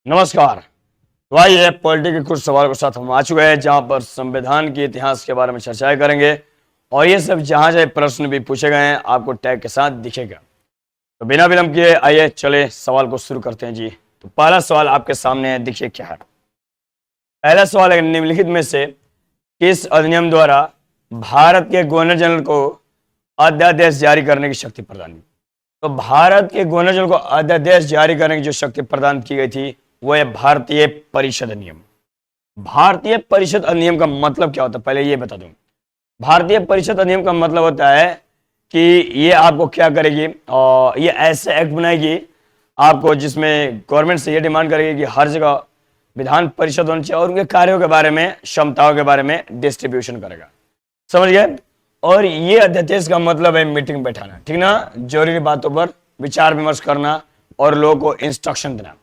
नमस्कार। तो आइए पॉलिटी के कुछ सवाल के साथ हम आ चुके हैं जहां पर संविधान के इतिहास के बारे में चर्चाएं करेंगे और ये सब जहां जहां प्रश्न भी पूछे गए हैं आपको टैग के साथ दिखेगा। तो बिना विलंब किए आइए चले सवाल को शुरू करते हैं जी। तो पहला सवाल आपके सामने है, देखिए क्या है। पहला सवाल है, निम्नलिखित में से किस अधिनियम द्वारा भारत के गवर्नर जनरल को अध्यादेश जारी करने की शक्ति प्रदान की? तो भारत के गवर्नर जनरल को अध्यादेश जारी करने की जो शक्ति प्रदान की गई थी वो है भारतीय परिषद अधिनियम। भारतीय परिषद अधिनियम का मतलब क्या होता है पहले ये बता दूं। भारतीय परिषद अधिनियम का मतलब होता है कि ये आपको क्या करेगी, और ये ऐसे एक्ट बनाएगी आपको जिसमें गवर्नमेंट से ये डिमांड करेगी कि हर जगह विधान परिषद होनी चाहिए और उनके कार्यों के बारे में, क्षमताओं के बारे में डिस्ट्रीब्यूशन करेगा। समझ गए? और ये अध्यादेश का मतलब है मीटिंग बैठाना, ठीक ना, जरूरी बातों पर विचार विमर्श करना और लोगों को इंस्ट्रक्शन देना।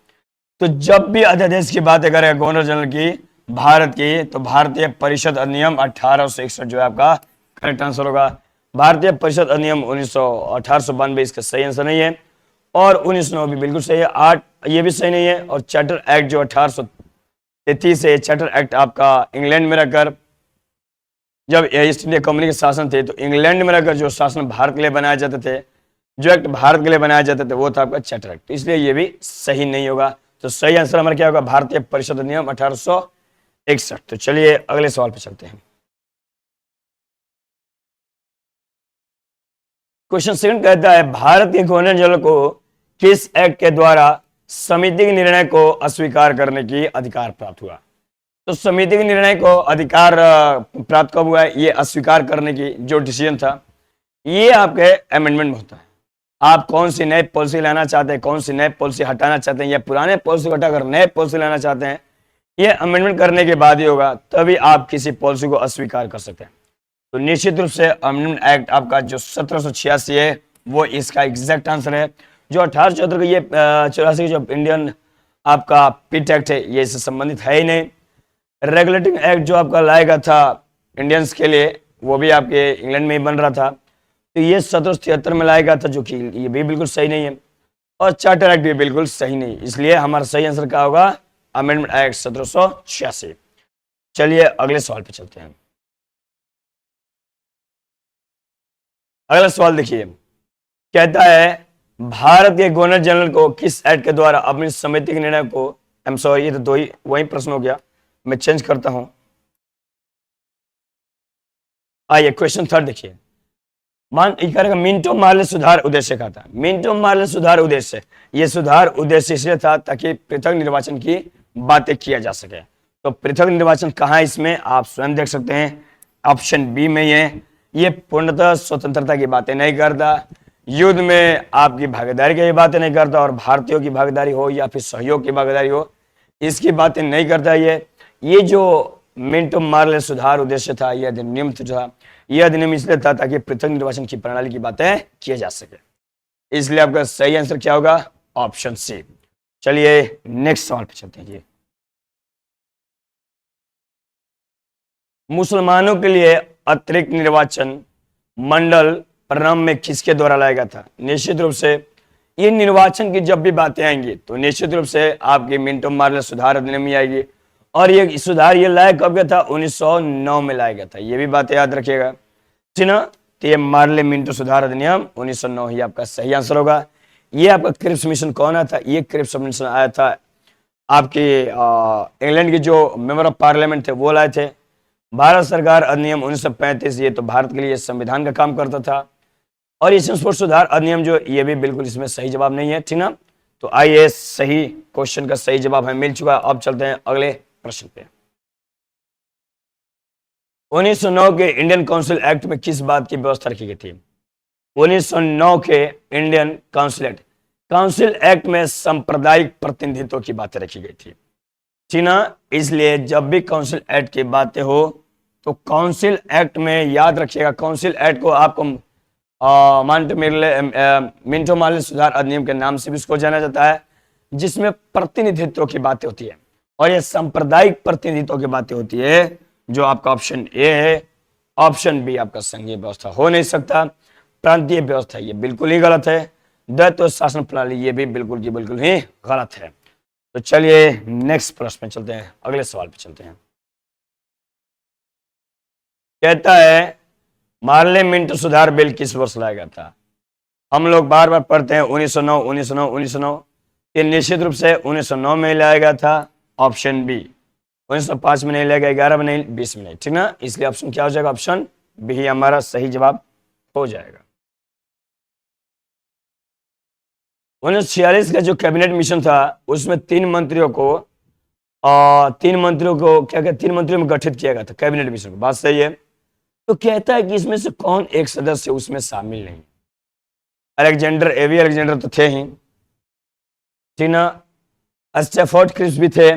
तो जब भी अध्यादेश की बातें करेगा गवर्नर जनरल की भारत की, तो भारतीय परिषद अधिनियम 1861 जो है आपका करेक्ट आंसर होगा। भारतीय परिषद अधिनियम 1892 इसका सही आंसर नहीं है, और 1909 भी बिल्कुल सही है। 8 ये भी सही नहीं है, और चार्टर एक्ट जो 1833 है, चार्टर एक्ट आपका इंग्लैंड में रहकर, जब ईस्ट इंडिया कंपनी के शासन थे तो इंग्लैंड में रहकर जो शासन भारत के लिए बनाए जाते थे, जो एक्ट भारत के लिए बनाए जाते थे वो था आपका चार्टर एक्ट, तो इसलिए ये भी सही नहीं होगा। तो सही आंसर हमारा क्या होगा? भारतीय परिषद अधिनियम 1861। तो चलिए अगले सवाल पे चलते हैं। क्वेश्चन सेकंड कहता है, भारत के गवर्नर जनरल को किस एक्ट के द्वारा समिति के निर्णय को अस्वीकार करने की अधिकार प्राप्त हुआ? तो समिति के निर्णय को अधिकार प्राप्त कब हुआ है? ये अस्वीकार करने की जो डिसीजन था ये आपके अमेंडमेंट में होता है। आप कौन सी नई पॉलिसी लाना चाहते हैं, कौन सी नई पॉलिसी हटाना चाहते हैं, या पुराने पॉलिसी को हटाकर नए पॉलिसी लाना चाहते हैं, ये अमेंडमेंट करने के बाद ही होगा, तभी आप किसी पॉलिसी को अस्वीकार कर सकते हैं। तो निश्चित रूप से अमेंडमेंट एक्ट आपका जो 1786 है वो इसका एग्जैक्ट आंसर है। जो 1874 का ये 84 जो इंडियन आपका पिट एक्ट है ये इससे संबंधित है ही नहीं। रेगुलेटिंग एक्ट जो आपका लाएगा था इंडियंस के लिए वो भी आपके इंग्लैंड में ही बन रहा था, तो ये 1773 में लाएगा था, जो कि ये भी बिल्कुल सही नहीं है, और चार्टर एक्ट भी बिल्कुल सही नहीं। इसलिए हमारा सही आंसर क्या होगा? Amendment act 1786। चलिए अगले सवाल पे चलते हैं। अगला सवाल देखिए, कहता है भारत के गवर्नर जनरल को किस एक्ट के द्वारा अपनी समिति के निर्णय को, आई एम सॉरी ये तो दो ही वही प्रश्न हो गया, मैं चेंज करता हूं। आइए क्वेश्चन थर्ड देखिए, मिंटो मार्ले सुधार उद्देश्य का था। मिंटो मार्ले सुधार उद्देश्य, ये सुधार उद्देश्य इसलिए था ताकि पृथक निर्वाचन की बातें किया जा सके। तो पृथक निर्वाचन कहाँ है इसमें आप स्वयं देख सकते हैं, ऑप्शन बी में ये पूर्णतः स्वतंत्रता की बातें नहीं करता, युद्ध में आपकी भागीदारी की बातें नहीं करता, और भारतीयों की भागीदारी हो या फिर सहयोग की भागीदारी हो इसकी बातें नहीं करता। ये जो मिंटो मार्ले सुधार उद्देश्य था, यह अधिनियम था, यह अधिनियम इसलिए था ताकि पृथक निर्वाचन की प्रणाली की बातें किए जा सके। इसलिए आपका सही आंसर क्या होगा? Option C. चलिए नेक्स्ट सवाल पे चलते हैं जी। मुसलमानों के लिए अतिरिक्त निर्वाचन मंडल प्रारंभ में किसके द्वारा लाया गया था? निश्चित रूप से ये निर्वाचन की जब भी बातें आएंगी तो निश्चित रूप से आपकी मिंटो मार्ले सुधार अधिनियम ही आएगी, और ये सुधार ये लाया कब गया था? 1909 में लाया गया था। ये भी बातें याद रखिएगा, ठीक ना। तो ये मार्ले मिंटो सुधार अधिनियम 1909 ही आपका सही आंसर होगा। ये आपका क्रिप्स मिशन कौन आया था? ये क्रिप्स मिशन आया था आपके इंग्लैंड के जो मेंबर ऑफ पार्लियामेंट थे वो लाए थे। भारत सरकार अधिनियम 1935, ये तो भारत के लिए संविधान का काम करता था। और ये संस्पोर्ट सुधार अधिनियम जो ये भी बिल्कुल इसमें सही जवाब नहीं है, ठीक ना। तो आइए सही क्वेश्चन का सही जवाब हमें मिल चुका है। अब चलते हैं अगले प्रश्न पे। 1909 के इंडियन काउंसिल एक्ट में किस बात की व्यवस्था रखी गई थी? 1909 के इंडियन काउंसिल एक्ट में सांप्रदायिक प्रतिनिधित्व की बातें रखी गई थी, ठीक ना। इसलिए जब भी काउंसिल एक्ट की बातें हो तो काउंसिल एक्ट में याद रखिएगा, काउंसिल एक्ट को आपको मिंटो मार्ले सुधार अधिनियम के नाम से भी इसको जाना जाता है, जिसमें प्रतिनिधित्व की बातें होती है, और ये सांप्रदायिक प्रतिनिधित्व की बातें होती है। जो आपका ऑप्शन ए है, ऑप्शन बी आपका संघीय व्यवस्था हो नहीं सकता। प्रांतीय व्यवस्था ये बिल्कुल ही गलत है। द्वैत शासन प्रणाली ये भी बिल्कुल की बिल्कुल ही गलत है। तो चलिए नेक्स्ट प्रश्न में चलते हैं, अगले सवाल पे चलते हैं। कहता है मार्ले मिंटो सुधार बिल किस वर्ष लाया गया था? हम लोग बार बार पढ़ते हैं 1909 1909 1909। ये निश्चित रूप से 1909 में लाया गया था, ऑप्शन बी। 1905 में नहीं लाया गया, 11 में नहीं, 20 में नहीं, ठीक ना। इसलिए ऑप्शन क्या हो जाएगा? ऑप्शन बी हमारा सही जवाब हो जाएगा। 1946 का जो कैबिनेट मिशन था उसमें तीन मंत्रियों को क्या कहते, 3 मंत्रियों में गठित किया गया था कैबिनेट मिशन को, बात सही है। तो कहता है कि इसमें से कौन एक सदस्य उसमें शामिल नहीं? अलेक्जेंडर तो थे ही, ठीक ना। स्टैफोर्ड क्रिप्स भी थे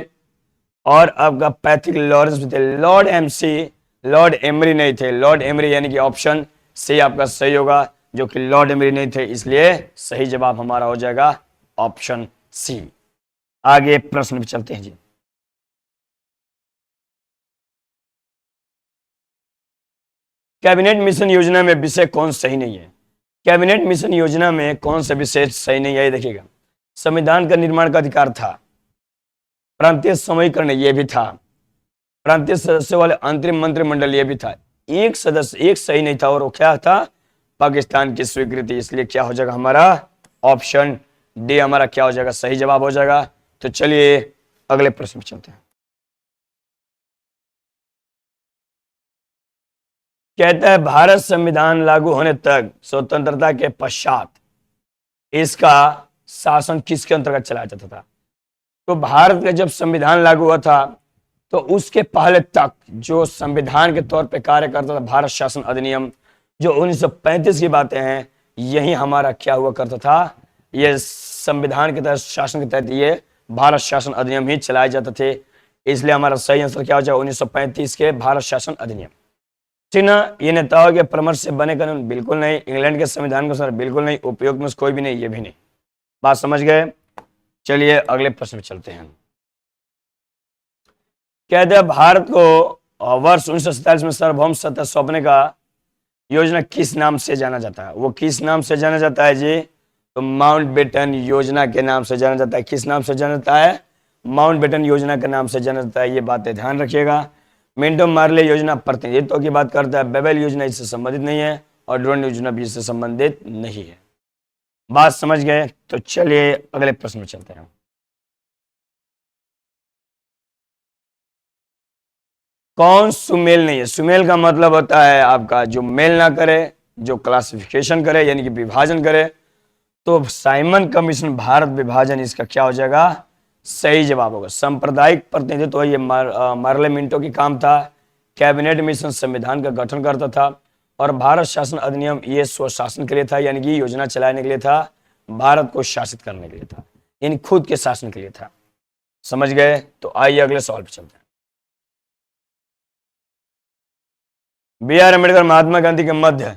और आपका पैट्रिक लॉरेंस भी थे। लॉर्ड एमरी नहीं थे। लॉर्ड एमरी यानी कि ऑप्शन सी आपका सही होगा, जो कि लॉर्ड एमरी नहीं थे, इसलिए सही जवाब हमारा हो जाएगा ऑप्शन सी। आगे प्रश्न पे चलते हैं जी। कैबिनेट मिशन योजना में विषय कौन सही नहीं है? कैबिनेट मिशन योजना में कौन सा विषय सही नहीं है? देखिएगा, संविधान का निर्माण का अधिकार था, प्रांतीय समूहीकरण ये भी था, प्रांतीय सदस्यों वाले अंतरिम मंत्रिमंडल ये भी था। एक सदस्य एक सही नहीं था, और वो क्या था? पाकिस्तान की स्वीकृति। इसलिए क्या हो जाएगा हमारा? ऑप्शन डी हमारा क्या हो जाएगा? सही जवाब हो जाएगा। तो चलिए अगले प्रश्न पे चलते हैं। कहता है भारत संविधान लागू होने तक स्वतंत्रता के पश्चात इसका शासन किसके अंतर्गत चलाया जाता था? तो भारत का जब संविधान लागू हुआ था तो उसके पहले तक जो संविधान के तौर पे कार्य करता था भारत शासन अधिनियम, जो 1935 की बातें हैं, यही हमारा क्या हुआ करता था? ये संविधान के तहत, शासन के तहत ये भारत शासन अधिनियम ही चलाए जाते थे। इसलिए हमारा सही आंसर क्या हो जाएगा? 1935 के भारत शासन अधिनियम, ठीक ना। ये नेताओं के परामर्श से बने कानून बिल्कुल नहीं, इंग्लैंड के संविधान के अनुसार बिल्कुल नहीं, उपयोग में कोई भी नहीं, ये भी नहीं। बात समझ गए? चलिए अगले प्रश्न पे चलते हैं। कहते हैं भारत को वर्ष 1947 में सार्वभौम सत्ता सौंपने का योजना किस नाम से जाना जाता है? वो किस नाम से जाना जाता है जी? तो माउंटबेटन योजना के नाम से जाना जाता है। किस नाम से जाना जाता है? माउंटबेटन योजना के नाम से जाना जाता है। ये बातें ध्यान रखिएगा। मिंटो मार्ले योजना प्रतिनिधित्व की बात करता है, बेबेल योजना इससे संबंधित नहीं है, और ड्रोन योजना भी इससे संबंधित नहीं है। बात समझ गए? तो चलिए अगले प्रश्न में चलते हैं। कौन सुमेल नहीं है? सुमेल का मतलब होता है आपका जो मेल ना करे, जो क्लासिफिकेशन करे, यानी कि विभाजन करे। तो साइमन कमीशन भारत विभाजन इसका क्या हो जाएगा? सही जवाब होगा। सांप्रदायिक प्रतिनिधित्व ये मार्ले मिंटो की काम था। कैबिनेट मिशन संविधान का गठन करता था, और भारत शासन अधिनियम ये स्वशासन के लिए था, यानी कि योजना चलाने के लिए था, भारत को शासित करने के लिए था, यानी खुद के शासन के लिए था। समझ गए? तो आइए अगले सवाल पे चलते हैं। बी आर अम्बेडकर महात्मा गांधी के मध्य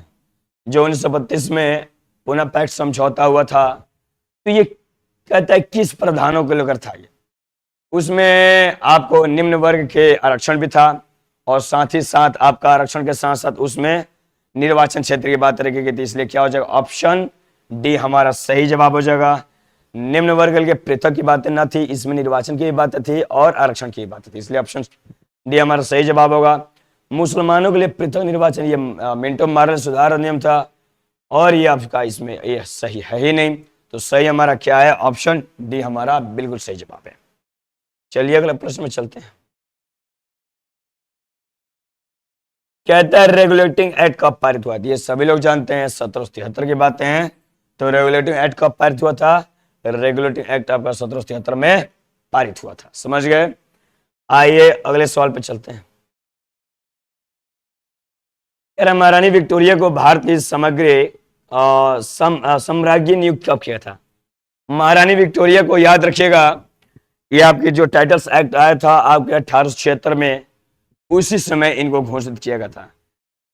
जो 1932 में पुनः पैक्ट समझौता हुआ था, तो ये कहता है किस प्रावधानों को लेकर था? ये उसमें आपको निम्न वर्ग के आरक्षण भी था, और साथ ही साथ आपका आरक्षण के साथ साथ उसमें निर्वाचन क्षेत्र की बात रखी गई थी। इसलिए क्या हो जाएगा? ऑप्शन डी हमारा सही जवाब हो जाएगा। निम्न वर्ग के पृथक की बातें ना थी, इसमें निर्वाचन की भी बातें थी और आरक्षण की बातें थी, इसलिए ऑप्शन डी हमारा सही जवाब होगा। मुसलमानों के लिए पृथक निर्वाचन, ये मिंटो मार्ले सुधार अधिनियम था, और ये आपका इसमें ये सही है ही नहीं। तो सही हमारा क्या है? ऑप्शन डी हमारा बिल्कुल सही जवाब है। चलिए अगले प्रश्न में चलते हैं। कहता है रेगुलेटिंग एक्ट कब पारित हुआ था? ये सभी लोग जानते हैं, 1773 की बातें हैं। तो रेगुलेटिंग एक्ट कब पारित हुआ था? रेगुलेटिंग एक्ट आपका 1773 में पारित हुआ था। समझ गए? आइए अगले सवाल पे चलते हैं। महारानी विक्टोरिया को भारत की समग्र साम्राज्ञी नियुक्त कब किया था? महारानी विक्टोरिया को याद रखिएगा, ये आपके जो टाइटल्स एक्ट आया था आपके 1876 में, उसी समय इनको घोषित किया गया था।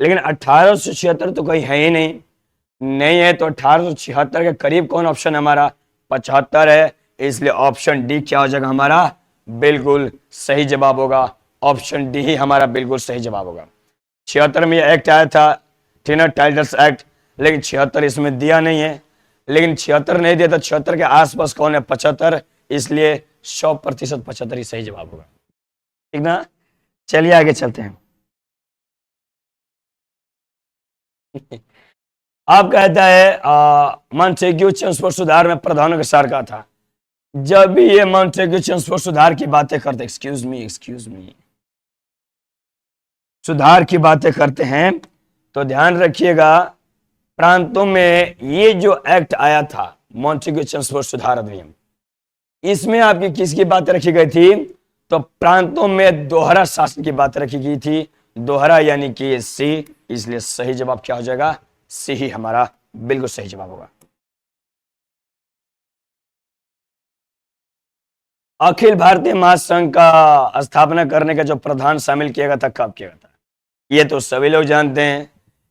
लेकिन 1876 तो कहीं है ही नहीं है, तो 1876 के करीब कौन ऑप्शन हमारा? 75 है। इसलिए ऑप्शन डी क्या हो जाएगा हमारा? बिल्कुल सही जवाब होगा। ऑप्शन डी ही हमारा बिल्कुल सही जवाब होगा। 76 में यह एक्ट आया था, ठीक है, टाइटल्स एक्ट, लेकिन 76 इसमें दिया नहीं है। लेकिन 76 नहीं दिया तो 76 के आसपास कौन है? 75, इसलिए 100% 75 ही सही जवाब होगा। ठीक ना, चलिए आगे चलते हैं। आप कहता है मॉन्टेग्यू चेम्सफोर्ड सुधार में प्रधानों के सार का था। जब भी ये मॉन्टेग्यू चेम्सफोर्ड सुधार की बातें करते, एक्सक्यूज मी, सुधार की बातें करते हैं तो ध्यान रखिएगा, प्रांतों में ये जो एक्ट आया था मॉन्टेग्यू चेम्सफोर्ड सुधार अधिनियम, इसमें आपकी किसकी बात रखी गई थी? तो प्रांतों में दोहरा शासन की बात रखी गई थी। दोहरा यानी कि सी, इसलिए सही जवाब क्या हो जाएगा? सी ही हमारा बिल्कुल सही जवाब होगा। अखिल भारतीय महासंघ का स्थापना करने का जो प्रधान शामिल किया गया था, कब किया गया था? ये तो सभी लोग जानते हैं।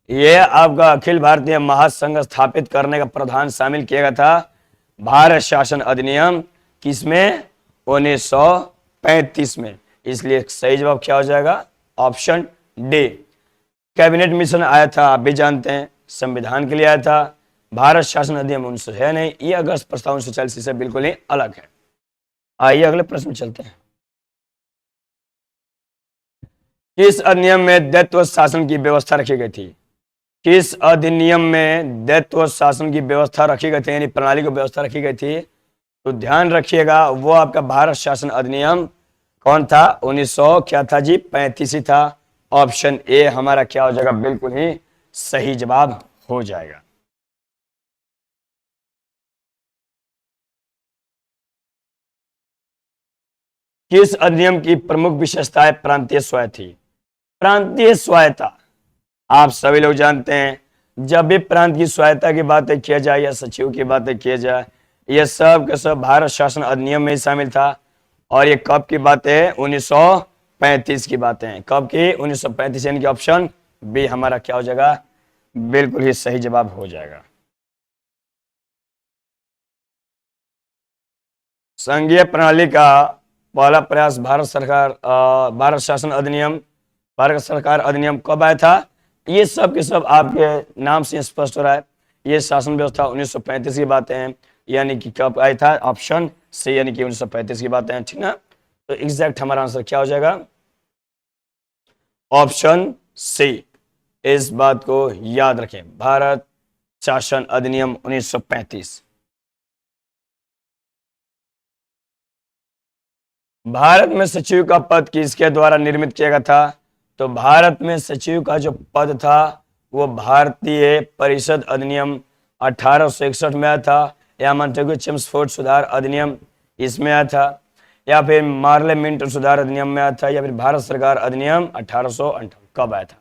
ये आपका अखिल भारतीय महासंघ स्थापित करने का प्रधान शामिल किया गया था भारत शासन अधिनियम, किसमें? 1935 में। इसलिए सही जवाब क्या हो जाएगा? Option D. कैबिनेट मिशन आया था, आप भी जानते हैं, संविधान के लिए आया था। भारत शासन अधिनियम 1900 है नहीं, ये अगस्त प्रस्ताव 1940 से बिल्कुल ही अलग है। आइए अगले प्रश्न में चलते हैं। किस अधिनियम में दैत्य शासन की व्यवस्था रखी गई थी? किस अधिनियम में दैत्य शासन की व्यवस्था रखी गई थी, यानी प्रणाली की व्यवस्था रखी गई थी? तो ध्यान रखिएगा, वो आपका भारत शासन अधिनियम कौन था? 1900 क्या था जी? 35 ही था। ऑप्शन ए हमारा क्या हो जाएगा? बिल्कुल ही सही जवाब हो जाएगा। किस अधिनियम की प्रमुख विशेषताएं प्रांतीय स्वायत्त थी? प्रांतीय स्वायत्ता आप सभी लोग जानते हैं, जब भी प्रांत की स्वायत्ता की बातें किया जाए या सचिव की बातें किया जाए, ये सब के सब भारत शासन अधिनियम में ही शामिल था। और ये कब की बातें है? 1935 की बातें हैं। कब की? 1935, यानी कि ऑप्शन बी हमारा क्या हो जाएगा? बिल्कुल ही सही जवाब हो जाएगा। संघीय प्रणाली का पहला प्रयास भारत शासन अधिनियम, भारत सरकार अधिनियम कब आया था? ये सब के सब आपके नाम से स्पष्ट हो रहा है, ये शासन व्यवस्था 1935 की बातें हैं, यानी कि कब आया था? ऑप्शन सी, यानी कि 1935 की बातें हैं। ठीक ना, तो एग्जैक्ट हमारा आंसर क्या हो जाएगा? Option C. इस बात को याद रखें, भारत शासन अधिनियम 1935। भारत में सचिव का पद किसके द्वारा निर्मित किया गया था? तो भारत में सचिव का जो पद था वो भारतीय परिषद अधिनियम 1861 में आया था, या मॉन्टेग्यू चेम्सफोर्ड सुधार अधिनियम इसमें आया था, या फिर मार्ले मिंटो सुधार अधिनियम में आया था, या फिर भारत सरकार अधिनियम 1858 कब आया था?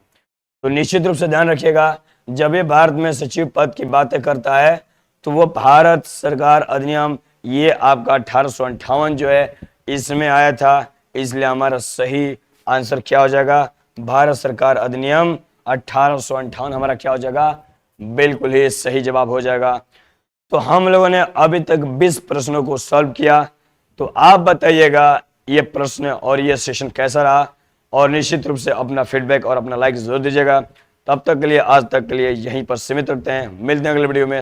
तो निश्चित रूप से ध्यान रखिएगा, जब ये भारत में सचिव पद की बातें करता है तो वो भारत सरकार अधिनियम ये आपका 1858 जो है इसमें आया था। इसलिए हमारा सही आंसर क्या हो जाएगा? भारत सरकार अधिनियम 1858 हमारा क्या हो जाएगा? बिल्कुल ही सही जवाब हो जाएगा। तो हम लोगों ने अभी तक 20 प्रश्नों को सॉल्व किया। तो आप बताइएगा ये प्रश्न और ये सेशन कैसा रहा, और निश्चित रूप से अपना फीडबैक और अपना लाइक जरूर दीजिएगा। तब तक के लिए, आज तक के लिए यहीं पर सीमित रखते हैं। मिलते हैं अगले वीडियो में।